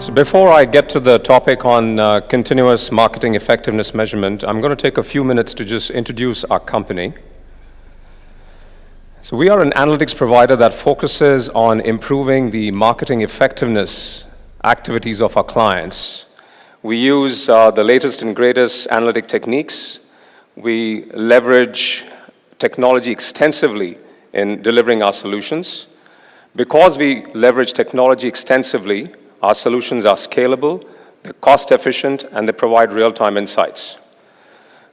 So before I get to the topic on continuous marketing effectiveness measurement, I'm going to take a few minutes to just introduce our company. So we are an analytics provider that focuses on improving the marketing effectiveness activities of our clients. We use the latest and greatest analytic techniques. We leverage technology extensively in delivering our solutions. Because we leverage technology extensively, our solutions are scalable, they're cost efficient, and they provide real-time insights.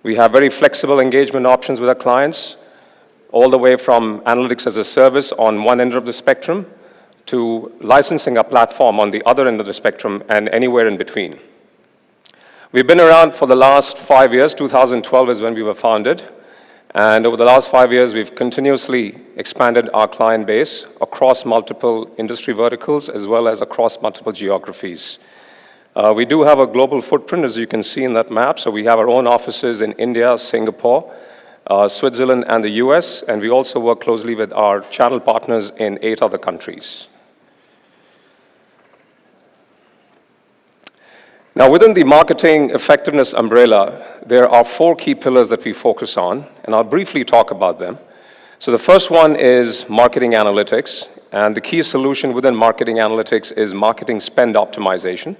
We have very flexible engagement options with our clients, all the way from analytics as a service on one end of the spectrum to licensing a platform on the other end of the spectrum and anywhere in between. We've been around for the last 5 years. 2012 is when we were founded. And over the last 5 years, we've continuously expanded our client base across multiple industry verticals as well as across multiple geographies. We do have a global footprint, as you can see in that map. So we have our own offices in India, Singapore, Switzerland, and the US. And we also work closely with our channel partners in 8 other countries. Now, within the marketing effectiveness umbrella, there are 4 key pillars that we focus on, and I'll briefly talk about them. So the first one is marketing analytics, and the key solution within marketing analytics is marketing spend optimization,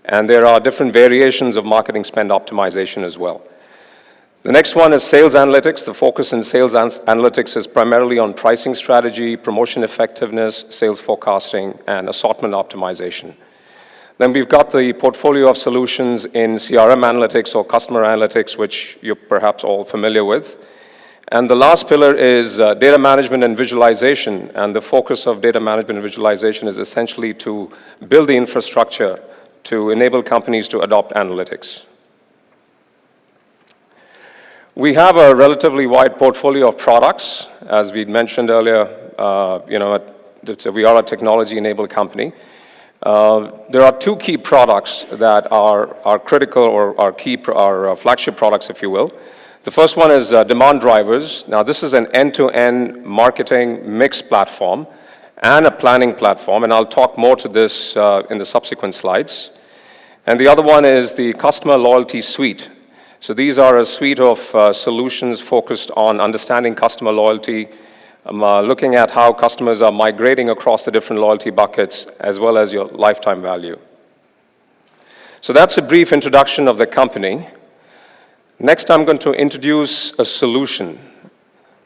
and there are different variations of marketing spend optimization as well. The next one is sales analytics. The focus in sales analytics is primarily on pricing strategy, promotion effectiveness, sales forecasting, and assortment optimization. Then we've got the portfolio of solutions in CRM analytics or customer analytics, which you're perhaps all familiar with. And the last pillar is data management and visualization. And the focus of data management and visualization is essentially to build the infrastructure to enable companies to adopt analytics. We have a relatively wide portfolio of products. As we mentioned earlier, we are a technology-enabled company. There are 2 key products that are critical, or our flagship products, if you will. The first one is demand drivers. Now, this is an end-to-end marketing mix platform and a planning platform, and I'll talk more to this in the subsequent slides. And the other one is the customer loyalty suite. So these are a suite of solutions focused on understanding customer loyalty, looking at how customers are migrating across the different loyalty buckets, as well as your lifetime value. So that's a brief introduction of the company. Next, I'm going to introduce a solution,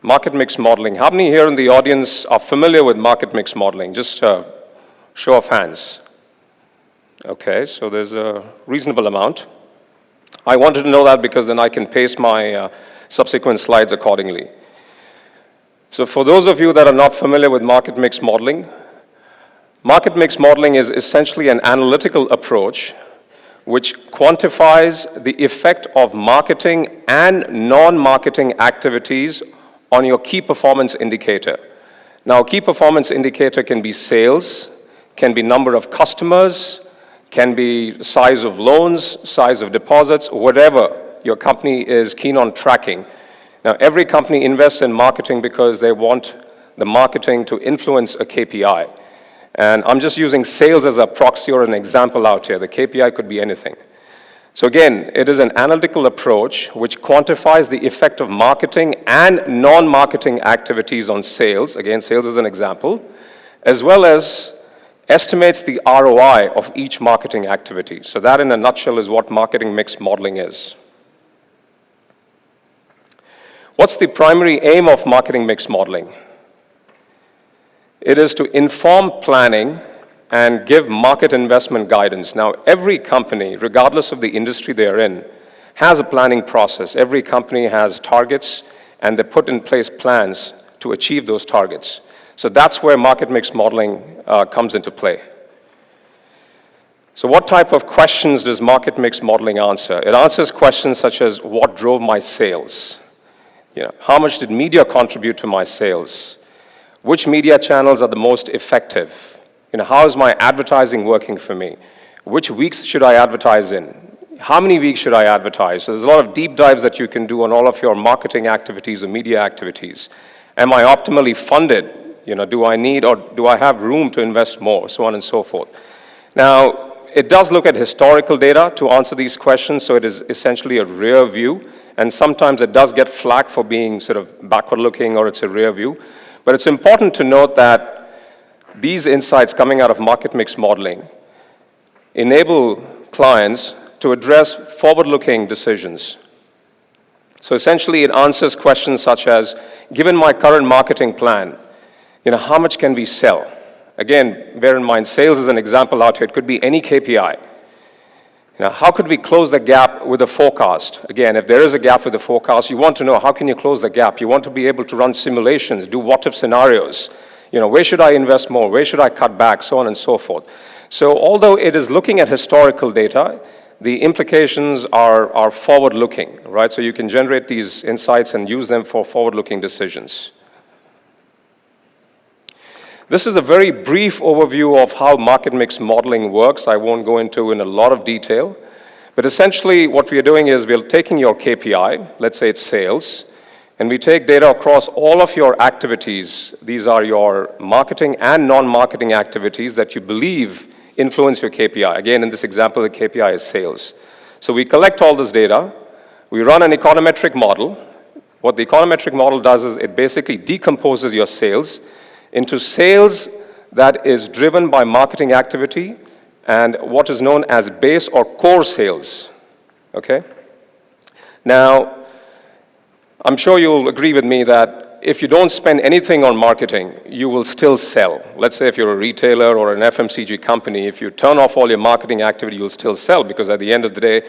market mix modeling. How many here in the audience are familiar with market mix modeling? Just a show of hands. Okay, so there's a reasonable amount. I wanted to know that because then I can pace my subsequent slides accordingly. So for those of you that are not familiar with market mix modeling is essentially an analytical approach which quantifies the effect of marketing and non-marketing activities on your key performance indicator. Now, key performance indicator can be sales, can be number of customers, can be size of loans, size of deposits, whatever your company is keen on tracking. Now, every company invests in marketing because they want the marketing to influence a KPI. And I'm just using sales as a proxy or an example out here. The KPI could be anything. So again, it is an analytical approach which quantifies the effect of marketing and non-marketing activities on sales. Again, sales is an example, as well as estimates the ROI of each marketing activity. So that in a nutshell is what marketing mix modeling is. What's the primary aim of marketing mix modeling? It is to inform planning and give market investment guidance. Now, every company, regardless of the industry they're in, has a planning process. Every company has targets, and they put in place plans to achieve those targets. So that's where market mix modeling comes into play. So what type of questions does market mix modeling answer? It answers questions such as, what drove my sales? How much did media contribute to my sales? Which media channels are the most effective? How is my advertising working for me? Which weeks should I advertise in? How many weeks should I advertise? So there's a lot of deep dives that you can do on all of your marketing activities or media activities. Am I optimally funded? Do I need or do I have room to invest more? So on and so forth. Now, it does look at historical data to answer these questions, so it is essentially a rear view, and sometimes it does get flagged for being sort of backward-looking or it's a rear view. But it's important to note that these insights coming out of market mix modeling enable clients to address forward-looking decisions. So essentially, it answers questions such as, given my current marketing plan, how much can we sell? Again, bear in mind, sales is an example out here. It could be any KPI. How could we close the gap with a forecast? Again, if there is a gap with the forecast, you want to know how can you close the gap. You want to be able to run simulations, do what-if scenarios. Where should I invest more? Where should I cut back? So on and so forth. So although it is looking at historical data, the implications are forward-looking, right? So you can generate these insights and use them for forward-looking decisions. This is a very brief overview of how market mix modeling works. I won't go into in a lot of detail. But essentially, what we are doing is we're taking your KPI, let's say it's sales, and we take data across all of your activities. These are your marketing and non-marketing activities that you believe influence your KPI. Again, in this example, the KPI is sales. So we collect all this data. We run an econometric model. What the econometric model does is it basically decomposes your sales into sales that is driven by marketing activity and what is known as base or core sales, okay? Now, I'm sure you'll agree with me that if you don't spend anything on marketing, you will still sell. Let's say if you're a retailer or an FMCG company, if you turn off all your marketing activity, you'll still sell because at the end of the day,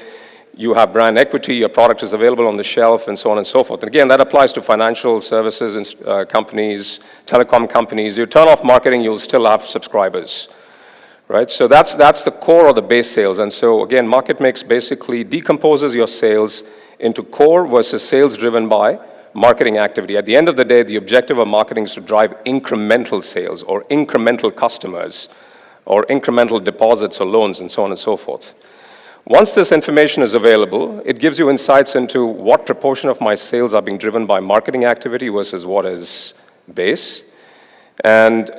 you have brand equity, your product is available on the shelf, and so on and so forth. And again, that applies to financial services companies, telecom companies. You turn off marketing, you'll still have subscribers, right? So that's the core of the base sales. And so again, market mix basically decomposes your sales into core versus sales driven by marketing activity. At the end of the day, the objective of marketing is to drive incremental sales or incremental customers or incremental deposits or loans and so on and so forth. Once this information is available, it gives you insights into what proportion of my sales are being driven by marketing activity versus what is base. And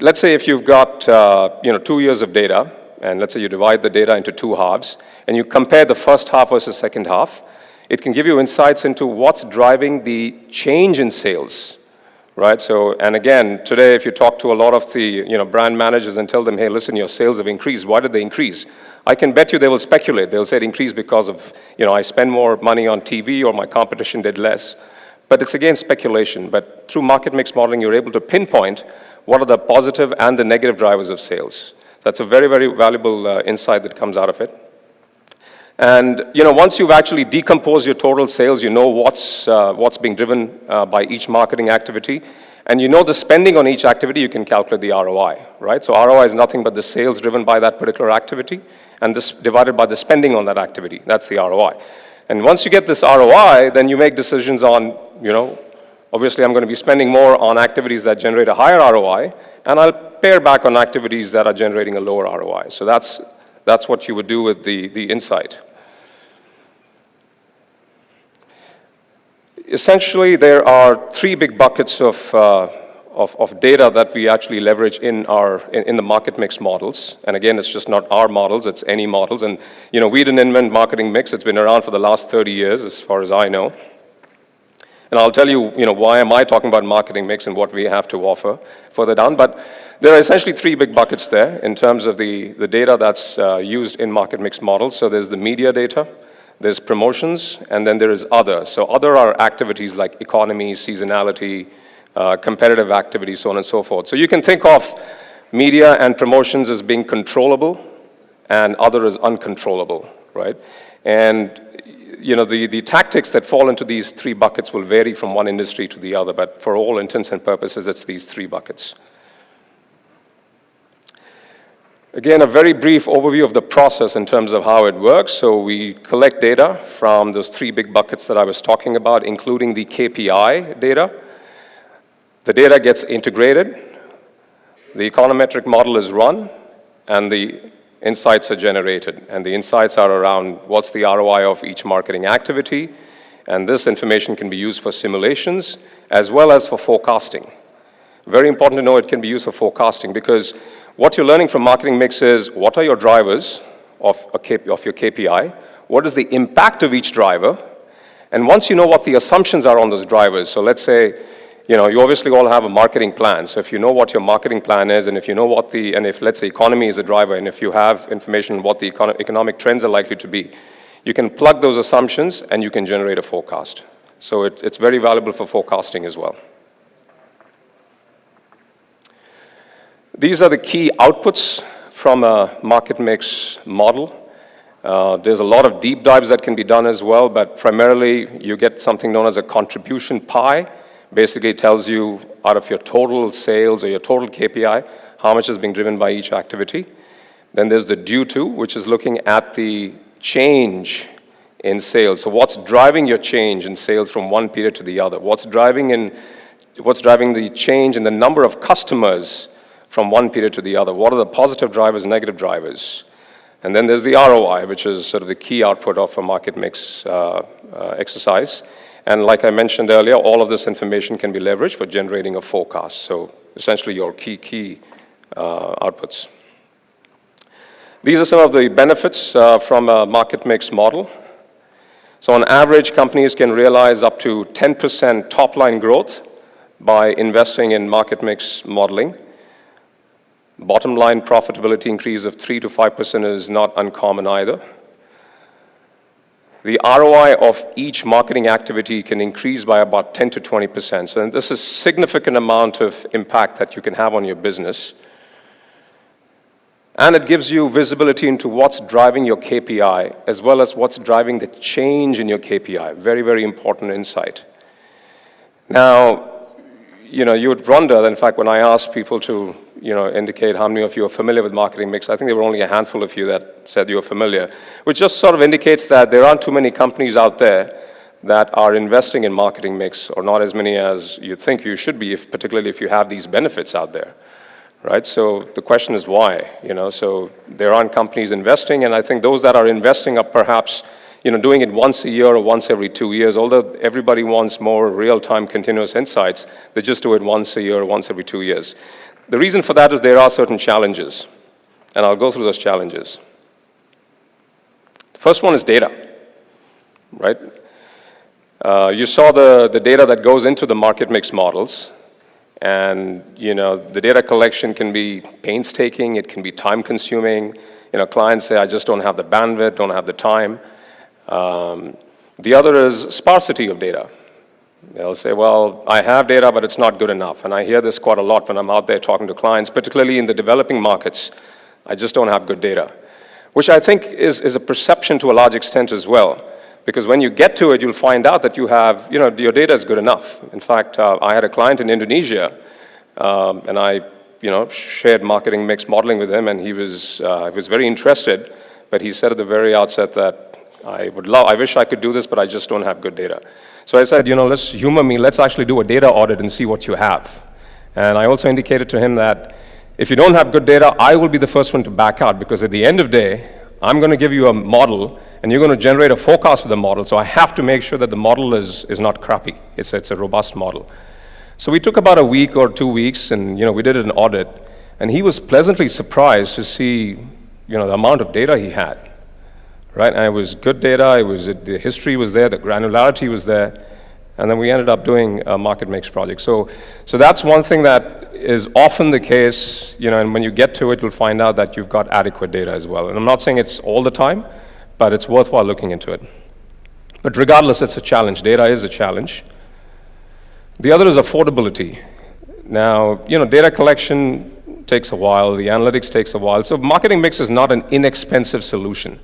let's say if you've got 2 years of data, and let's say you divide the data into 2 halves, and you compare the first half versus second half, it can give you insights into what's driving the change in sales, right? So, and again, today if you talk to a lot of the brand managers and tell them, hey, listen, your sales have increased. Why did they increase? I can bet you they will speculate. They'll say it increased because of, I spend more money on TV or my competition did less. But it's again speculation. But through market mix modeling, you're able to pinpoint what are the positive and the negative drivers of sales. That's a very, very valuable insight that comes out of it. And once you've actually decomposed your total sales, you know what's being driven by each marketing activity, and you know the spending on each activity, you can calculate the ROI, right? So ROI is nothing but the sales driven by that particular activity, and this divided by the spending on that activity. That's the ROI. And once you get this ROI, then you make decisions on, obviously I'm going to be spending more on activities that generate a higher ROI, and I'll pare back on activities that are generating a lower ROI. So that's what you would do with the insight. Essentially, there are 3 big buckets of data that we actually leverage in the market mix models. And again, it's just not our models, it's any models. And we didn't invent marketing mix. It's been around for the last 30 years, as far as I know. And I'll tell you, why am I talking about marketing mix and what we have to offer further down. But there are essentially 3 big buckets there in terms of the data that's used in market mix models. So there's the media data, there's promotions, and then there is other. So other are activities like economy, seasonality, competitive activities, so on and so forth. So you can think of media and promotions as being controllable and other as uncontrollable, right? And the tactics that fall into these 3 buckets will vary from one industry to the other, but for all intents and purposes, it's these 3 buckets. Again, a very brief overview of the process in terms of how it works. So we collect data from those 3 big buckets that I was talking about, including the KPI data. The data gets integrated, the econometric model is run, and the insights are generated. And the insights are around what's the ROI of each marketing activity, and this information can be used for simulations as well as for forecasting. Very important to know it can be used for forecasting because what you're learning from marketing mix is what are your drivers, of your KPI, what is the impact of each driver, and once you know what the assumptions are on those drivers, so let's say, you obviously all have a marketing plan. So if you know what your marketing plan is, and if you know and if, let's say, economy is a driver, and if you have information on what the economic trends are likely to be, you can plug those assumptions and you can generate a forecast. So it's very valuable for forecasting as well. These are the key outputs from a market mix model. There's a lot of deep dives that can be done as well, but primarily you get something known as a contribution pie. Basically tells you out of your total sales or your total KPI, how much is being driven by each activity. Then there's the due to, which is looking at the change in sales. So what's driving your change in sales from one period to the other? What's driving the change in the number of customers from one period to the other? What are the positive drivers, negative drivers? And then there's the ROI, which is sort of the key output of a market mix exercise. And like I mentioned earlier, all of this information can be leveraged for generating a forecast. So essentially your key outputs. These are some of the benefits from a market mix model. So on average, companies can realize up to 10% top line growth by investing in market mix modeling. Bottom line profitability increase of 3 to 5% is not uncommon either. The ROI of each marketing activity can increase by about 10 to 20%. So this is a significant amount of impact that you can have on your business. And it gives you visibility into what's driving your KPI, as well as what's driving the change in your KPI. Very, very important insight. Now, you would wonder, in fact, when I asked people to, indicate how many of you are familiar with marketing mix, I think there were only a handful of you that said you were familiar, which just sort of indicates that there aren't too many companies out there that are investing in marketing mix, or not as many as you think you should be, particularly if you have these benefits out there, right? So the question is why, so there aren't companies investing, and I think those that are investing are perhaps doing it once a year or once every 2 years. Although everybody wants more real-time continuous insights, they just do it once a year or once every 2 years. The reason for that is there are certain challenges, and I'll go through those challenges. The first one is data, right? You saw the data that goes into the market mix models, and the data collection can be painstaking, it can be time-consuming. Clients say, I just don't have the bandwidth, don't have the time. The other is sparsity of data. They'll say, well, I have data, but it's not good enough. And I hear this quite a lot when I'm out there talking to clients, particularly in the developing markets. I just don't have good data, which I think is a perception to a large extent as well. Because when you get to it, you'll find out that you have, your data is good enough. In fact, I had a client in Indonesia, and I, shared marketing mix modeling with him, and he was very interested, but he said at the very outset that, I wish I could do this, but I just don't have good data. So I said, let's humor me, let's actually do a data audit and see what you have. And I also indicated to him that if you don't have good data, I will be the first one to back out, because at the end of the day, I'm going to give you a model, and you're going to generate a forecast for the model, so I have to make sure that the model is not crappy. It's a robust model. So we took about a week or 2 weeks, and we did an audit, and he was pleasantly surprised to see the amount of data he had. Right, and it was good data, the history was there, the granularity was there, and then we ended up doing a market mix project. So that's one thing that is often the case, and when you get to it, you'll find out that you've got adequate data as well. And I'm not saying it's all the time, but it's worthwhile looking into it. But regardless, it's a challenge. Data is a challenge. The other is affordability. Now, data collection takes a while, the analytics takes a while, so marketing mix is not an inexpensive solution.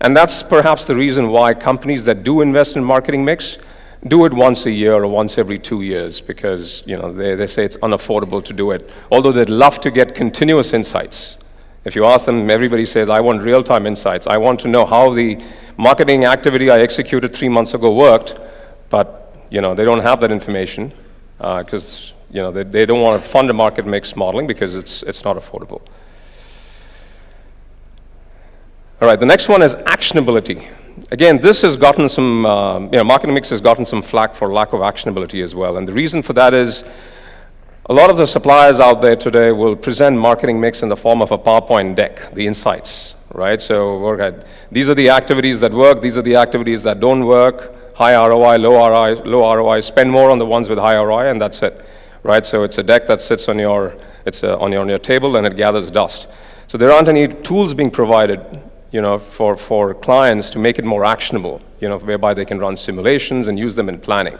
And that's perhaps the reason why companies that do invest in marketing mix do it once a year or once every 2 years, because they say it's unaffordable to do it. Although they'd love to get continuous insights. If you ask them, everybody says, I want real-time insights. I want to know how the marketing activity I executed 3 months ago worked, but they don't have that information because they don't want to fund a market mix modeling because it's not affordable. All right, the next one is actionability. Again, this has gotten some, marketing mix has gotten some flack for lack of actionability as well. And the reason for that is a lot of the suppliers out there today will present marketing mix in the form of a PowerPoint deck, the insights, right? So these are the activities that work, these are the activities that don't work, high ROI, low ROI, spend more on the ones with high ROI, and that's it, right? So it's a deck that sits on your table and it gathers dust. So there aren't any tools being provided, for clients to make it more actionable, whereby they can run simulations and use them in planning.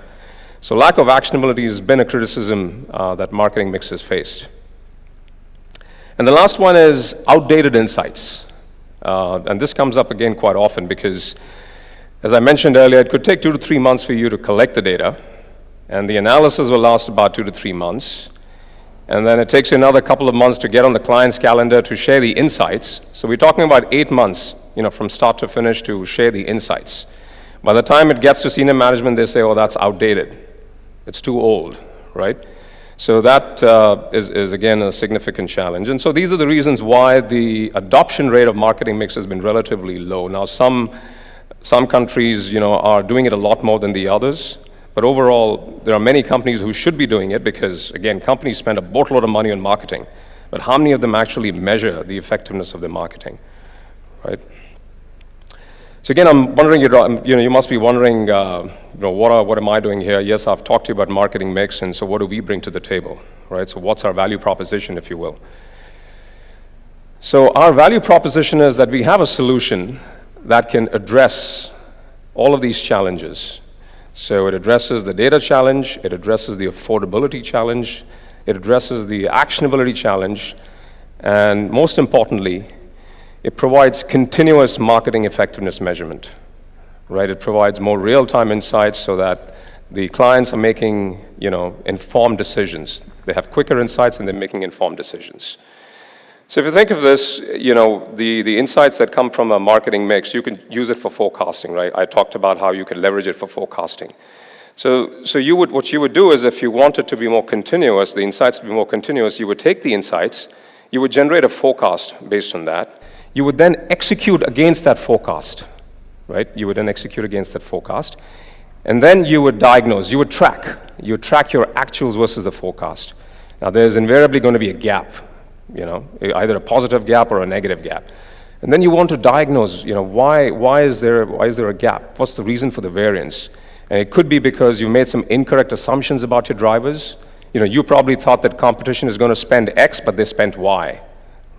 So lack of actionability has been a criticism that marketing mix has faced. And the last one is outdated insights. And this comes up again quite often because, as I mentioned earlier, it could take 2 to 3 months for you to collect the data, and the analysis will last about 2 to 3 months. And then it takes you another couple of months to get on the client's calendar to share the insights. So we're talking about 8 months, from start to finish to share the insights. By the time it gets to senior management, they say, oh, that's outdated. It's too old, right? So that is again, a significant challenge. And so these are the reasons why the adoption rate of marketing mix has been relatively low. Now, some countries, are doing it a lot more than the others. But overall, there are many companies who should be doing it because, again, companies spend a boatload of money on marketing. But how many of them actually measure the effectiveness of their marketing, right? So again, I'm wondering, you must be wondering, what am I doing here? Yes, I've talked to you about marketing mix, and so what do we bring to the table, right? So what's our value proposition, if you will? So our value proposition is that we have a solution that can address all of these challenges. So it addresses the data challenge, it addresses the affordability challenge, it addresses the actionability challenge, and most importantly, it provides continuous marketing effectiveness measurement, right? It provides more real-time insights so that the clients are making, informed decisions. They have quicker insights and they're making informed decisions. So if you think of this, the insights that come from a marketing mix, you can use it for forecasting, right? I talked about how you can leverage it for forecasting. So what you would do is if you want it to be more continuous, the insights to be more continuous, you would take the insights, you would generate a forecast based on that. You would then execute against that forecast, right? You would then execute against that forecast. And then you would diagnose, you would track your actuals versus the forecast. Now there's invariably going to be a gap, either a positive gap or a negative gap. And then you want to diagnose, why is there a gap? What's the reason for the variance? And it could be because you made some incorrect assumptions about your drivers. You probably thought that competition is going to spend X, but they spent Y,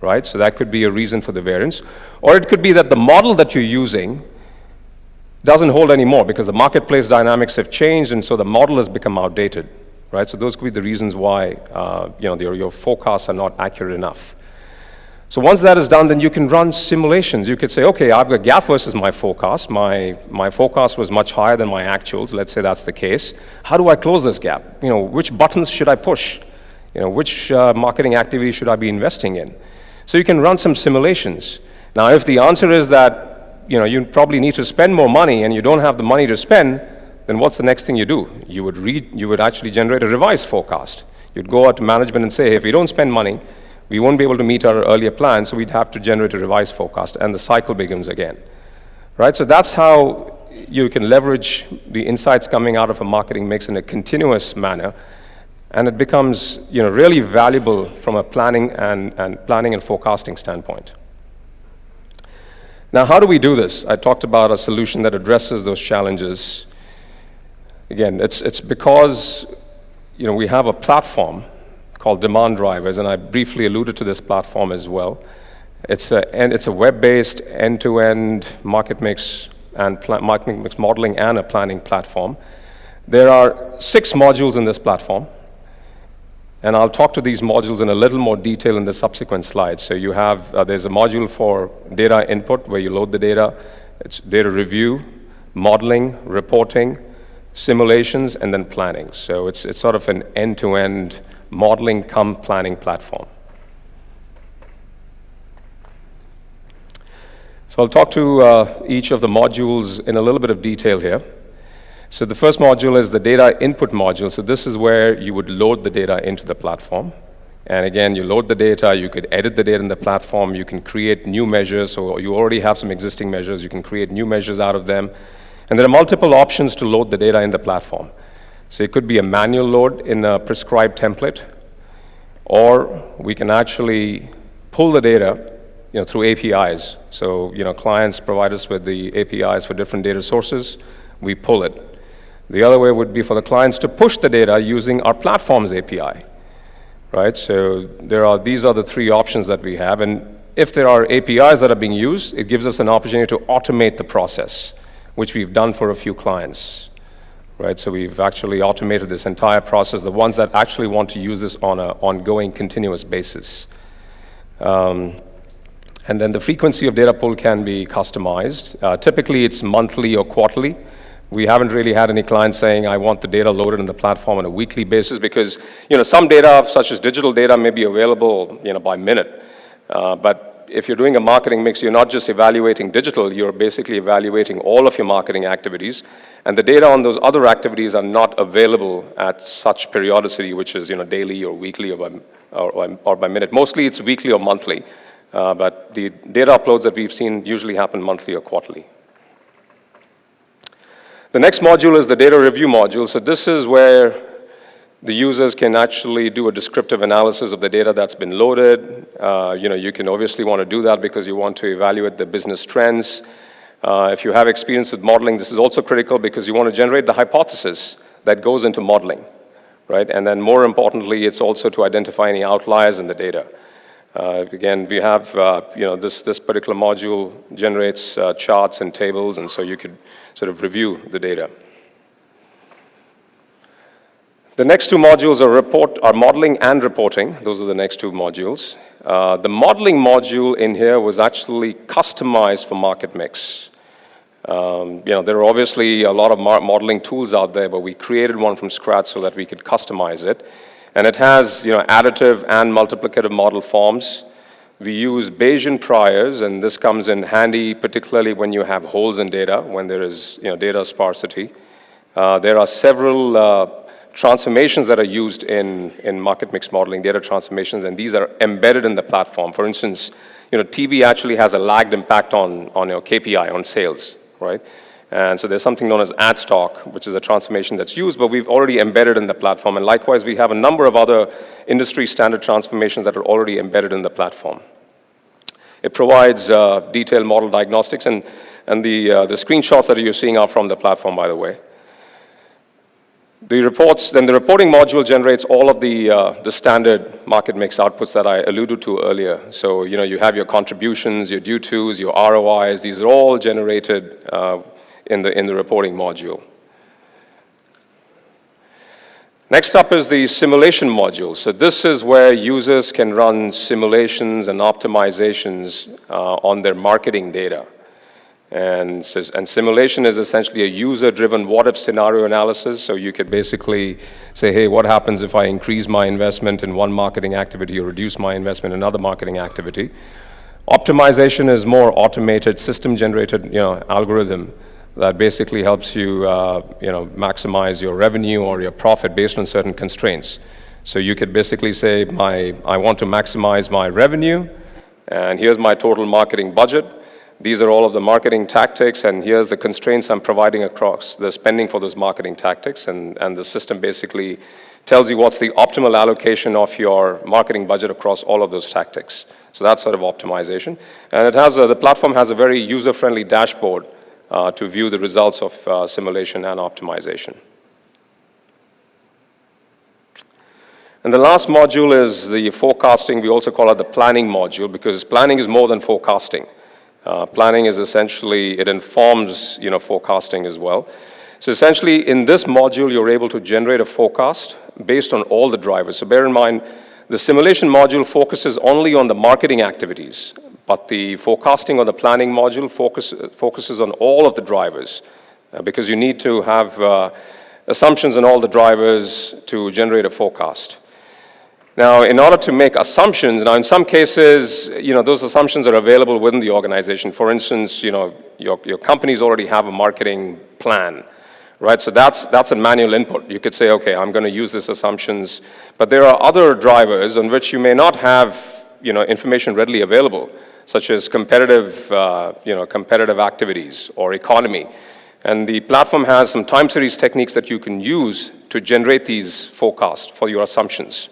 right? So that could be a reason for the variance. Or it could be that the model that you're using doesn't hold anymore because the marketplace dynamics have changed, and so the model has become outdated. Right? So those could be the reasons why your forecasts are not accurate enough. So once that is done, then you can run simulations. You could say, okay, I've got gap versus my forecast. My forecast was much higher than my actuals. Let's say that's the case. How do I close this gap? Which buttons should I push? Which marketing activity should I be investing in? So you can run some simulations. Now, if the answer is that you probably need to spend more money and you don't have the money to spend, then what's the next thing you do? You would actually generate a revised forecast. You'd go out to management and say, hey, if we don't spend money, we won't be able to meet our earlier plan, so we'd have to generate a revised forecast, and the cycle begins again. Right? So that's how you can leverage the insights coming out of a marketing mix in a continuous manner, and it becomes really valuable from a planning and forecasting standpoint. Now, how do we do this? I talked about a solution that addresses those challenges. Again, it's because we have a platform called Demand Drivers, and I briefly alluded to this platform as well. It's a web-based end-to-end market mix modeling and a planning platform. There are 6 modules in this platform, and I'll talk to these modules in a little more detail in the subsequent slides. So you have there's a module for data input where you load the data. It's data review, modeling, reporting, simulations, and then planning. So it's sort of an end-to-end modeling cum planning platform. So I'll talk to each of the modules in a little bit of detail here. So the first module is the data input module. So this is where you would load the data into the platform. And again, you load the data, you could edit the data in the platform, you can create new measures. So you already have some existing measures, you can create new measures out of them. And there are multiple options to load the data in the platform. So it could be a manual load in a prescribed template, or we can actually pull the data through APIs. So, clients provide us with the APIs for different data sources. We pull it. The other way would be for the clients to push the data using our platform's API, right? So these are the three options that we have. And if there are APIs that are being used, it gives us an opportunity to automate the process, which we've done for a few clients, right? So we've actually automated this entire process, the ones that actually want to use this on an ongoing, continuous basis. And then the frequency of data pull can be customized. Typically, it's monthly or quarterly. We haven't really had any clients saying, I want the data loaded in the platform on a weekly basis, because some data, such as digital data, may be available by minute. But if you're doing a marketing mix, you're not just evaluating digital, you're basically evaluating all of your marketing activities. And the data on those other activities are not available at such periodicity, which is daily or weekly or by minute. Mostly it's weekly or monthly. But the data uploads that we've seen usually happen monthly or quarterly. The next module is the data review module. So this is where the users can actually do a descriptive analysis of the data that's been loaded. You can obviously want to do that because you want to evaluate the business trends. If you have experience with modeling, this is also critical because you want to generate the hypothesis that goes into modeling, right? And then more importantly, it's also to identify any outliers in the data. Again, we have, this particular module generates charts and tables, and so you could sort of review the data. The next two modules are modeling and reporting. Those are the next two modules. The modeling module in here was actually customized for market mix. There are obviously a lot of modeling tools out there, but we created one from scratch so that we could customize it. And it has, additive and multiplicative model forms. We use Bayesian priors, and this comes in handy, particularly when you have holes in data, when there is, data sparsity. There are several transformations that are used in market mix modeling, data transformations, and these are embedded in the platform. For instance, TV actually has a lagged impact on your KPI, on sales, right? And so there's something known as ad stock, which is a transformation that's used, but we've already embedded in the platform. And likewise, we have a number of other industry standard transformations that are already embedded in the platform. It provides detailed model diagnostics, and the screenshots that you're seeing are from the platform, by the way. The reporting module generates all of the standard market mix outputs that I alluded to earlier. So, you have your contributions, your due tos, your ROIs. These are all generated in the reporting module. Next up is the simulation module. So this is where users can run simulations and optimizations on their marketing data. And simulation is essentially a user-driven what-if scenario analysis. So you could basically say, hey, what happens if I increase my investment in one marketing activity or reduce my investment in another marketing activity? Optimization is more automated, system-generated algorithm that basically helps you maximize your revenue or your profit based on certain constraints. So you could basically say, I want to maximize my revenue, and here's my total marketing budget. These are all of the marketing tactics, and here's the constraints I'm providing across the spending for those marketing tactics, and the system basically tells you what's the optimal allocation of your marketing budget across all of those tactics. So that's sort of optimization. And it has the platform has a very user-friendly dashboard to view the results of simulation and optimization. And the last module is the forecasting. We also call it the planning module, because planning is more than forecasting. Planning is essentially, it informs forecasting as well. So essentially, in this module, you're able to generate a forecast based on all the drivers. So bear in mind, the simulation module focuses only on the marketing activities, but the forecasting or the planning module focuses on all of the drivers, because you need to have assumptions on all the drivers to generate a forecast. Now, in order to make assumptions, now in some cases, those assumptions are available within the organization. For instance, your companies already have a marketing plan, right? So that's a manual input. You could say, okay, I'm going to use these assumptions, but there are other drivers on which you may not have, information readily available, such as competitive activities or economy. And the platform has some time series techniques that you can use to generate these forecasts for your assumptions.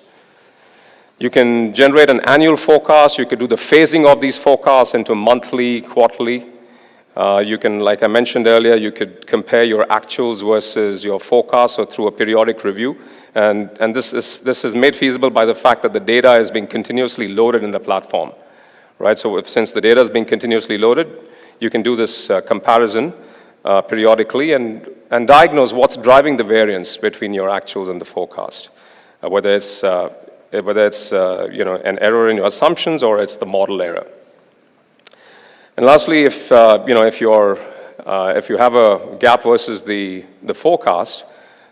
You can generate an annual forecast. You could do the phasing of these forecasts into monthly, quarterly. You can, like I mentioned earlier, you could compare your actuals versus your forecasts or through a periodic review. And this is made feasible by the fact that the data is being continuously loaded in the platform, right? So since the data is being continuously loaded, you can do this comparison periodically and diagnose what's driving the variance between your actuals and the forecast, whether it's an error in your assumptions or it's the model error. And lastly, if you have a gap versus the forecast,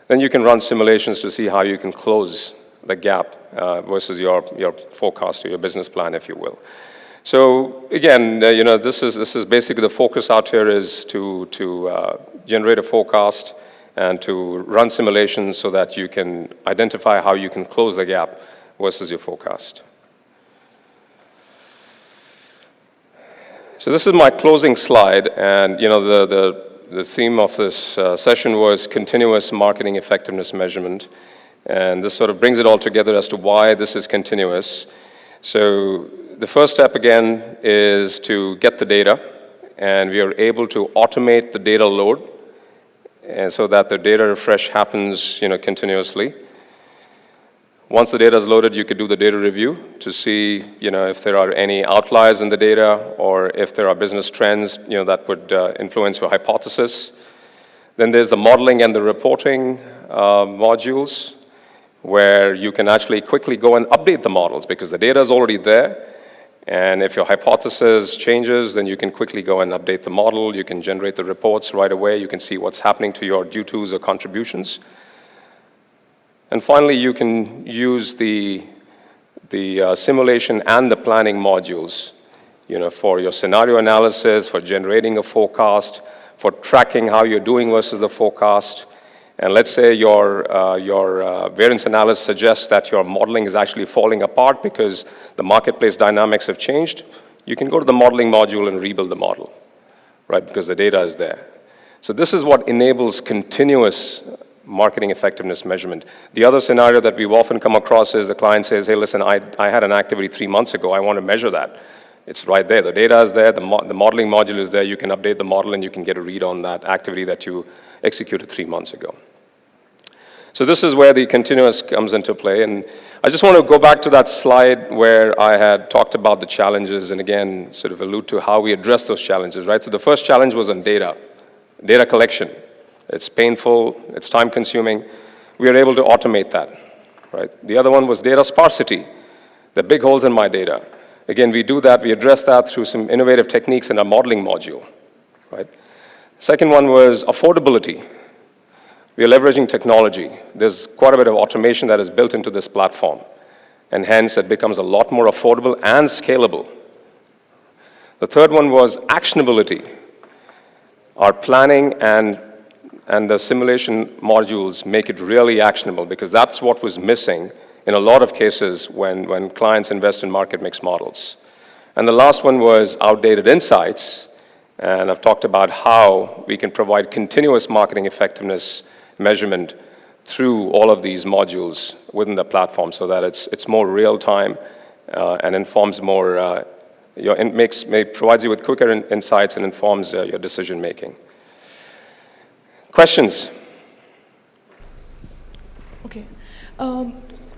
then you can run simulations to see how you can close the gap versus your forecast or your business plan, if you will. So again, this is basically the focus out here is to generate a forecast and to run simulations so that you can identify how you can close the gap versus your forecast. So this is my closing slide, and the theme of this session was continuous marketing effectiveness measurement, and this sort of brings it all together as to why this is continuous. So the first step again is to get the data, and we are able to automate the data load, and so that the data refresh happens continuously. Once the data is loaded, you could do the data review to see, if there are any outliers in the data or if there are business trends, that would influence your hypothesis. Then there's the modeling and the reporting modules where you can actually quickly go and update the models because the data is already there. And if your hypothesis changes, then you can quickly go and update the model. You can generate the reports right away. You can see what's happening to your due tos or contributions. And finally, you can use the simulation and the planning modules, for your scenario analysis, for generating a forecast, for tracking how you're doing versus the forecast. And let's say your variance analysis suggests that your modeling is actually falling apart because the marketplace dynamics have changed. You can go to the modeling module and rebuild the model, right? Because the data is there. So this is what enables continuous marketing effectiveness measurement. The other scenario that we've often come across is the client says, hey, listen, I had an activity 3 months ago. I want to measure that. It's right there. The data is there. The modeling module is there. You can update the model, and you can get a read on that activity that you executed 3 months ago. So this is where the continuous comes into play. And I just want to go back to that slide where I had talked about the challenges and, again, sort of allude to how we address those challenges, right? So the first challenge was on data collection. It's painful, it's time-consuming. We are able to automate that, right? The other one was data sparsity. There are big holes in my data. Again, we do that, we address that through some innovative techniques in our modeling module, right? Second one was affordability. We are leveraging technology. There's quite a bit of automation that is built into this platform, and hence it becomes a lot more affordable and scalable. The third one was actionability. Our planning and the simulation modules make it really actionable because that's what was missing in a lot of cases when clients invest in market mix models. And the last one was outdated insights, and I've talked about how we can provide continuous marketing effectiveness measurement through all of these modules within the platform so that it's more real-time and informs more, provides you with quicker insights and informs your decision-making. Questions? Okay.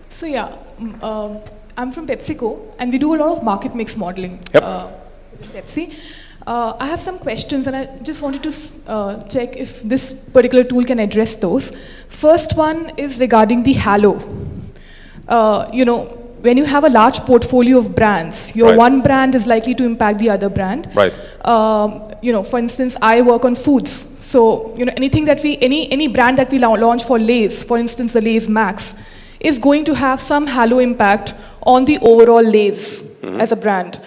So yeah, I'm from PepsiCo, and we do a lot of market mix modeling. Yep. With Pepsi. I have some questions, and I just wanted to check if this particular tool can address those. First one is regarding the halo. When you have a large portfolio of brands, your one brand is likely to impact the other brand. Right. For instance, I work on foods. So, anything that any brand that we launch for Lay's, for instance, the Lay's Max, is going to have some halo impact on the overall Lay's as a brand.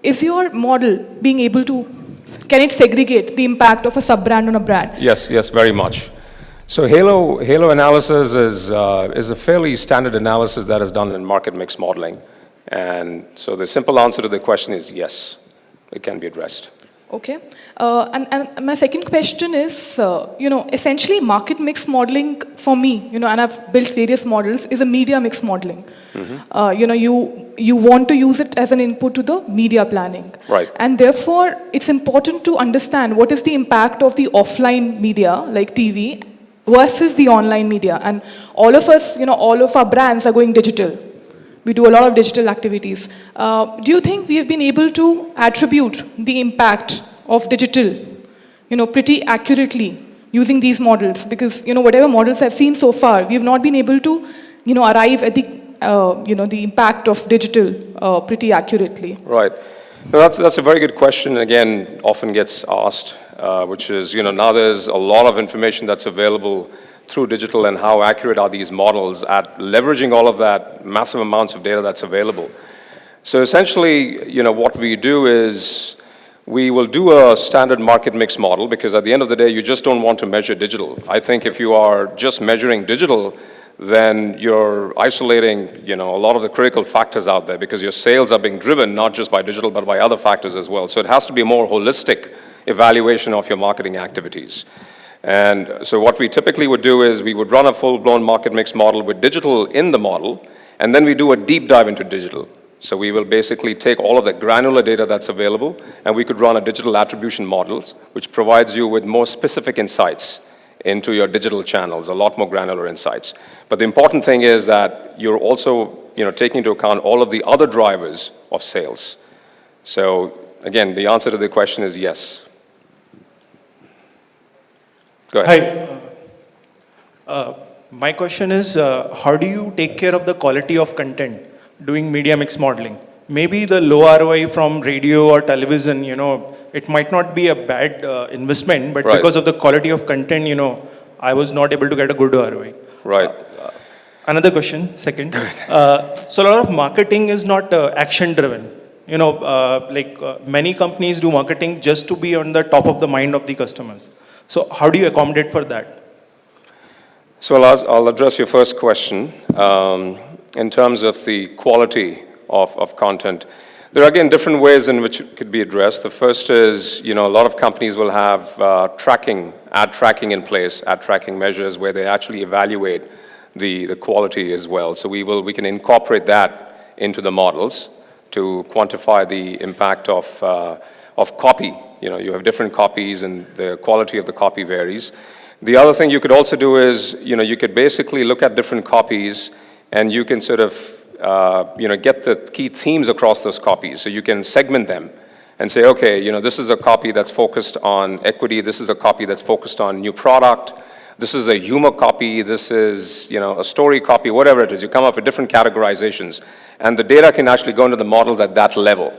Is your model being able to, can it segregate the impact of a sub-brand on a brand? Yes, very much. So halo analysis is a fairly standard analysis that is done in market mix modeling. And so the simple answer to the question is yes, it can be addressed. Okay. And my second question is, essentially market mix modeling for me, and I've built various models, is a media mix modeling. You want to use it as an input to the media planning. Right. And therefore, it's important to understand what is the impact of the offline media, like TV, versus the online media. And all of us, all of our brands are going digital. We do a lot of digital activities. Do you think we have been able to attribute the impact of digital, pretty accurately using these models? Because, whatever models I've seen so far, we have not been able to, arrive at the impact of digital pretty accurately. Right. No, that's a very good question. Again, often gets asked, which is, now there's a lot of information that's available through digital, and how accurate are these models at leveraging all of that massive amounts of data that's available. So essentially, what we do is we will do a standard market mix model, because at the end of the day, you just don't want to measure digital. I think if you are just measuring digital, then you're isolating, a lot of the critical factors out there, because your sales are being driven not just by digital, but by other factors as well. So it has to be a more holistic evaluation of your marketing activities. And so what we typically would do is we would run a full-blown market mix model with digital in the model, and then we do a deep dive into digital. So we will basically take all of the granular data that's available, and we could run a digital attribution model, which provides you with more specific insights into your digital channels, a lot more granular insights. But the important thing is that you're also, taking into account all of the other drivers of sales. So again, the answer to the question is yes. Go ahead. Hi. My question is, how do you take care of the quality of content doing media mix modeling? Maybe the low ROI from radio or television, it might not be a bad investment, but Right. because of the quality of content, I was not able to get a good ROI. Right. Another question, second. So a lot of marketing is not action driven. Many companies do marketing just to be on the top of the mind of the customers. So how do you accommodate for that? So I'll address your first question. In terms of the quality of content, there are, again, different ways in which it could be addressed. The first is, a lot of companies will have ad tracking in place, ad tracking measures where they actually evaluate the quality as well. So we can incorporate that into the models to quantify the impact of copy. You have different copies, and the quality of the copy varies. The other thing you could also do is, you could basically look at different copies, and you can sort of, get the key themes across those copies. So you can segment them and say, okay, this is a copy that's focused on equity. This is a copy that's focused on new product. This is a humor copy. This is, a story copy, whatever it is. You come up with different categorizations, and the data can actually go into the models at that level.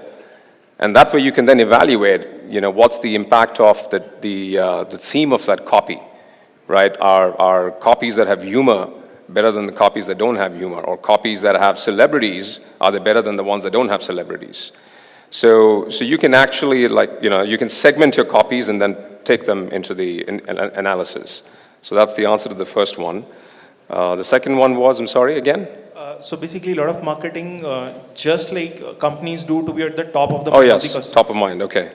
And that way you can then evaluate, what's the impact of the theme of that copy, right? Are copies that have humor better than the copies that don't have humor? Or copies that have celebrities, are they better than the ones that don't have celebrities? So you can actually, you can segment your copies and then take them into the analysis. So that's the answer to the first one. The second one was, I'm sorry, again? So basically, a lot of marketing, just like companies do, to be at the top of the mind of the yes, customer. Top of mind, okay.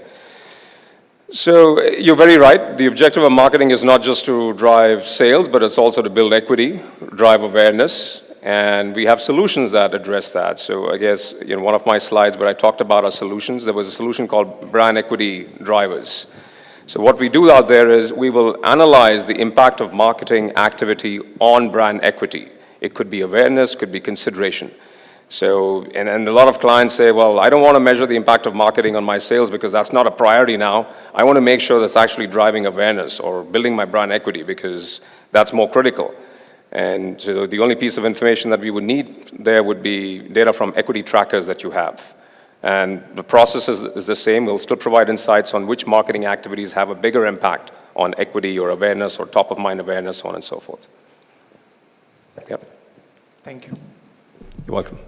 So you're very right. The objective of marketing is not just to drive sales, but it's also to build equity, drive awareness, and we have solutions that address that. So I guess in one of my slides where I talked about our solutions, there was a solution called brand equity drivers. So what we do out there is we will analyze the impact of marketing activity on brand equity. It could be awareness, could be consideration. So, and a lot of clients say, well, I don't want to measure the impact of marketing on my sales because that's not a priority now. I want to make sure that's actually driving awareness or building my brand equity because that's more critical. And so the only piece of information that we would need there would be data from equity trackers that you have. And the process is the same. We'll still provide insights on which marketing activities have a bigger impact on equity or awareness or top of mind awareness, so on and so forth. Yep. Thank you. You're welcome.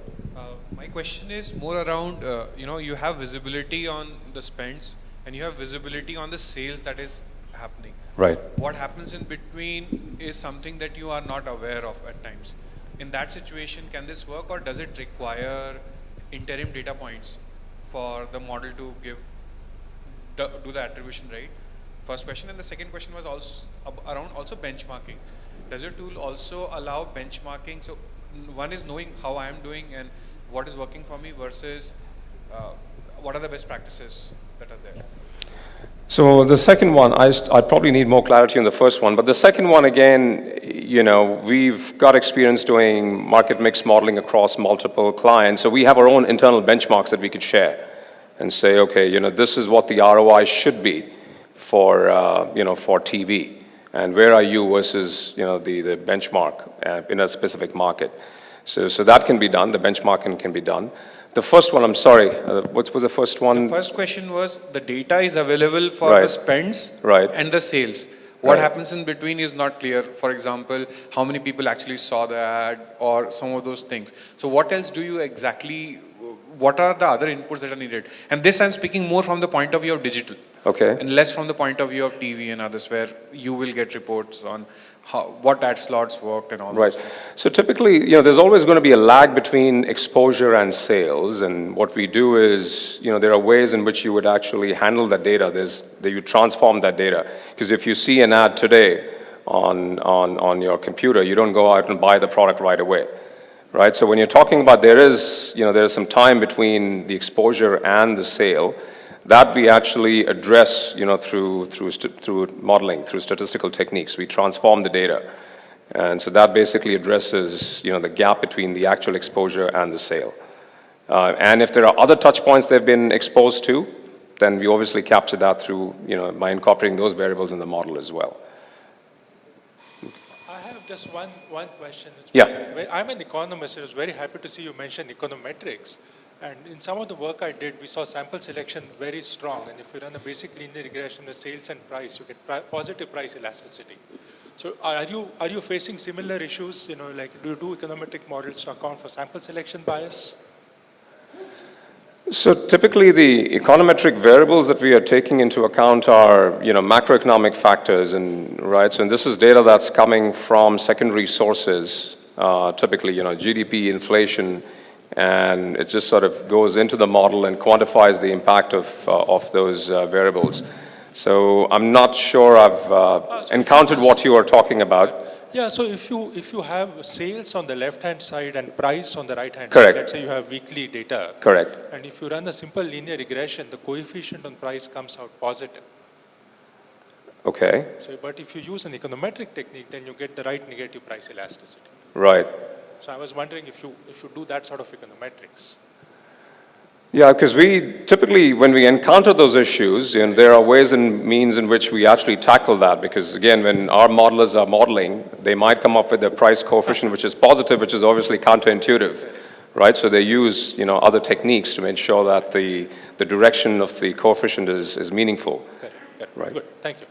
My question is more around, you have visibility on the spends and you have visibility on the sales that is happening. Right. What happens in between is something that you are not aware of at times. In that situation, can this work or does it require interim data points for the model to give do the attribution right? First question, and the second question was also around also benchmarking. Does your tool also allow benchmarking? So one is knowing how I am doing and what is working for me versus what are the best practices that are there? So the second one, I probably need more clarity on the first one, but the second one again, you know, we've got experience doing market mix modeling across multiple clients, so we have our own internal benchmarks that we could share and say, okay, you know, this is what the ROI should be for, you know, for TV, and where are you versus, you know, the benchmark in a specific market. So that can be done, the benchmarking can be done. The first one, I'm sorry, what was the first one? The first question was, the data is available for Right. the spends Right. and the sales. What Right. happens in between is not clear. For example, how many people actually saw the ad or some of those things. So what else do you exactly, what are the other inputs that are needed? And this I'm speaking more from the point of view of digital. Okay. And less from the point of view of TV and others, where you will get reports on what ad slots worked and all Right. those things. So typically, you know, there's always going to be a lag between exposure and sales, and what we do is, you know, there are ways in which you would actually handle that data. You transform that data, because if you see an ad today on your computer, you don't go out and buy the product right away, right? So when you're talking about there is some time between the exposure and the sale. That we actually address, you know, through modeling, through statistical techniques. We transform the data, and so that basically addresses, you know, the gap between the actual exposure and the sale. And if there are other touch points they've been exposed to, then we obviously capture that through, you know, by incorporating those variables in the model as well. I have just one question. Yeah. I'm an economist. I was very happy to see you mention econometrics. And in some of the work I did, we saw sample selection very strong. And if you run a basic linear regression of sales and price, you get positive price elasticity. So are you facing similar issues? You know, like do you do econometric models to account for sample selection bias? So typically the econometric variables that we are taking into account are, you know, macroeconomic factors, and right. So this is data that's coming from secondary sources, typically, you know, GDP, inflation, and it just sort of goes into the model and quantifies the impact of those variables. So I'm not sure I've encountered what you are talking about. Yeah, so if you have sales on the left-hand side and price on the right-hand Correct. side, let's say you have weekly data. Correct. And if you run a simple linear regression, the coefficient on price comes out positive. Okay. So, but if you use an econometric technique, then you get the right negative price elasticity. Right. So I was wondering if you do that sort of econometrics. Yeah, because we typically, when we encounter those issues, and there are ways and means in which we actually tackle that, because again, when our modelers are modeling, they might come up with a price coefficient which is positive, which is obviously counterintuitive, right? So they use, you know, other techniques to make sure that the direction of the coefficient is meaningful. Correct. Right. Good. Thank you.